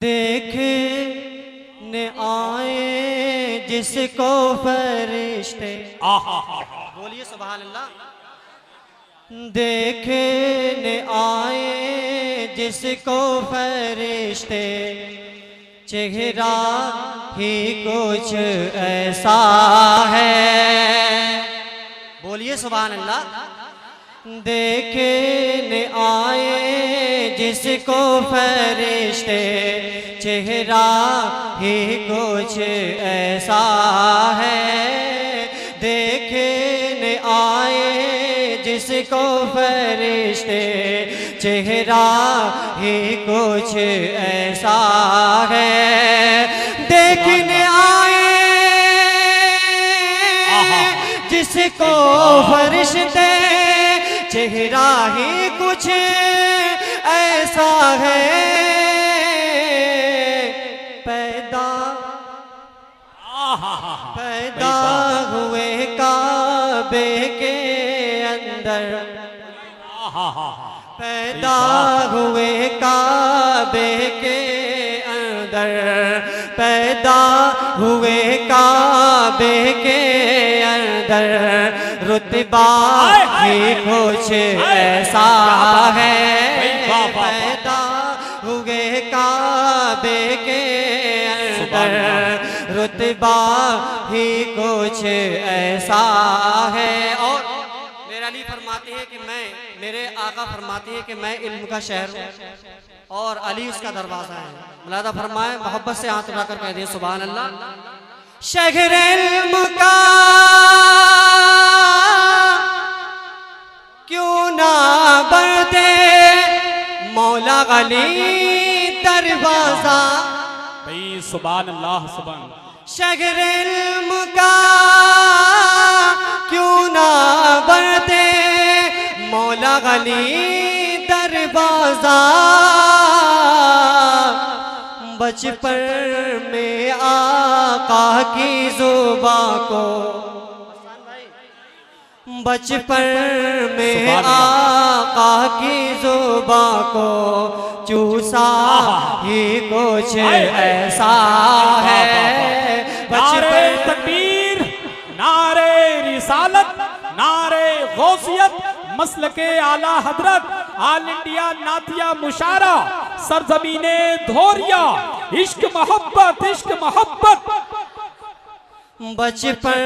देखने आए जिसको फरिश्ते। बोलिए सुभान अल्लाह। देखने आए जिसको फरिश्ते, चेहरा ही कुछ ऐसा है। बोलिए सुभान अल्लाह। देखने आए जिसको फरिश्ते, चेहरा ही कुछ ऐसा है। देखने आए जिसको फरिश्ते, चेहरा ही कुछ ऐसा है। देखने आए जिसको फरिश्ते, चेहरा ही कुछ ऐसा है। पैदा हुए काबे के अंदर, पैदा हुए काबे के अंदर, पैदा हुए काबे के अंदर, रुतबा ही कुछ ऐसा है। पैदा हुए काबे के अंदर, रुतबा ही कुछ ऐसा है। और मेरे अली फरमाते हैं कि मेरे आका फरमाते हैं कि मैं इल्म का शहर हूँ और अली उसका दरवाजा है। मुलादा फरमाए, मोहब्बत से हाथ उठाकर कह दिए सुभान अल्लाह। शहर इल्म का क्यों ना बढ़ते मौला अली दरवाजा। भाई सुभान अल्लाह सुभान। शहर इल्म का क्यों ना बढ़ते मौला अली दरवाजा। बचपन में आका की जुबां को, बचपन में आका की जुबां को चूसा ही कुछ ऐसा है। नारे तकबीर, नारे रिसालत, नारे गौसियत, मसलके आला हजरत, आल इंडिया नातिया मुशारा, सरजमीने धोरिया, इश्क मोहब्बत, इश्क मोहब्बत। बचपन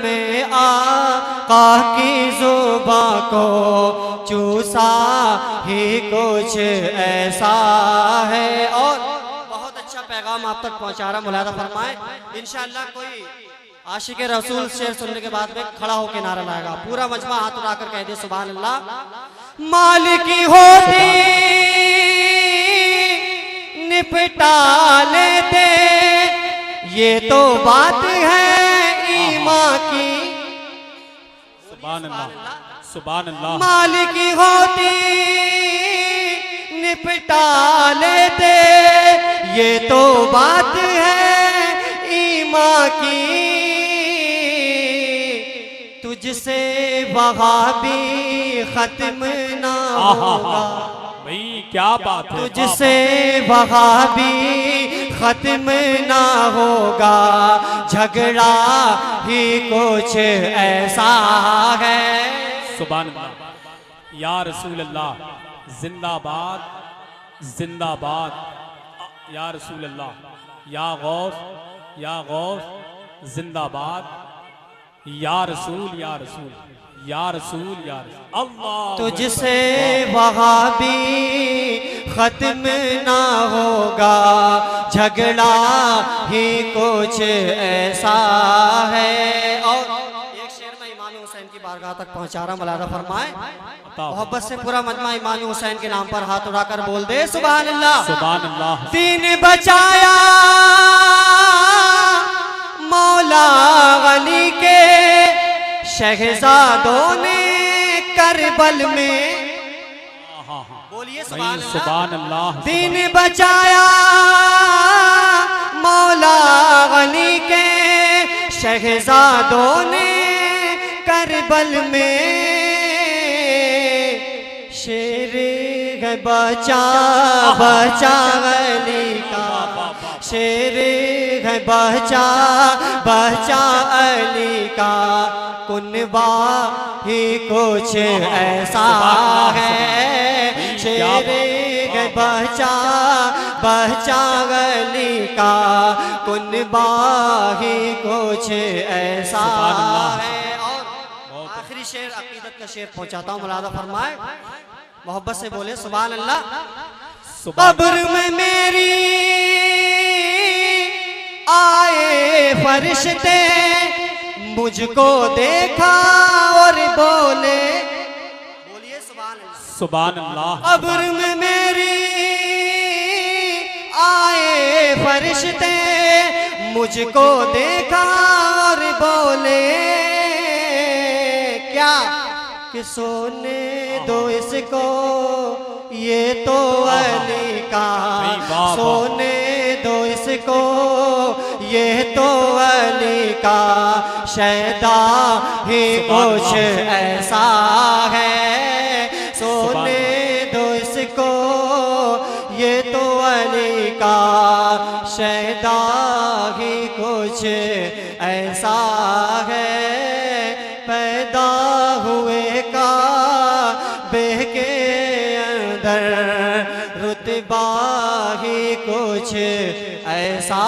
में आका की जुबां को चूसा ही कुछ ऐसा है। और बहुत अच्छा पैगाम आप तक पहुंचा रहा, मुलादा फरमाए। इंशाअल्लाह कोई आशिक रसूल शेर सुनने के बाद में खड़ा होकर नारा लाएगा। पूरा मजमा हाथ उठाकर कह दे सुभान अल्लाह। मालिकी होती निपटा लेते, ये तो बात है ईमान की। सुभान अल्लाह सुभान अल्लाह। मालिकी होती निपटा लेते, ये तो बात है ईमान की। तुझसे वहाबी खत्म ना होगा। भाई क्या बात है। तुझसे वहाबी खत्म ना होगा, झगड़ा ही कुछ ऐसा है। सुभान अल्लाह। या रसूल अल्लाह जिंदाबाद जिंदाबाद। या रसूल अल्लाह, या गौस, या गौस जिंदाबाद। या रसूल, या रसूल, या रसूल, या रसूल। अल्लाह तुझसे वहाबी खत्म ना होगा, झगड़ा ही कुछ ऐसा है। और एक शेर में इमाम हुसैन की बारगाह तक पहुंचा रहा, मुलादा फरमाए। मोहब्बत से पूरा मजमा इमाम हुसैन के नाम पर हाथ उठाकर बोल दे सुभान अल्लाह सुभान अल्लाह। दीन बचाया मौला अली के शहजादों ने करबल में। बोलिए सुभान अल्लाह। दीन बचाया मौला अली के शहजादों ने करबल में। शेर है बचा बचा अली का शेर है बच्चा बच्चा अली का, कुनबा ही कुछ ऐसा है। शेर है बच्चा बच्चा अली का, कुनबा ही कुछ ऐसा है। और आखिरी शेर अकीदत का शेर पहुंचाता हूँ, मुलादा फरमाए, मोहब्बत से बोले सुभान अल्लाह। कब्र में मेरी आए फरिश्ते, मुझको देखा और बोले, बोलिए सुभान अल्लाह। सुभान अल्लाह। कब्र में मेरी आए फरिश्ते, मुझको देखा और बोले क्या, कि सोने दो इसको, ये तो अली का, सोने दो इसको, ये तो अली का, शैदा ही कुछ ऐसा है। सोने दो इसको, ये तो अली का, शैदा ही कुछ ऐसा है। पैदा हुए काबे के अंदर, रुतबा ही कुछ ऐसा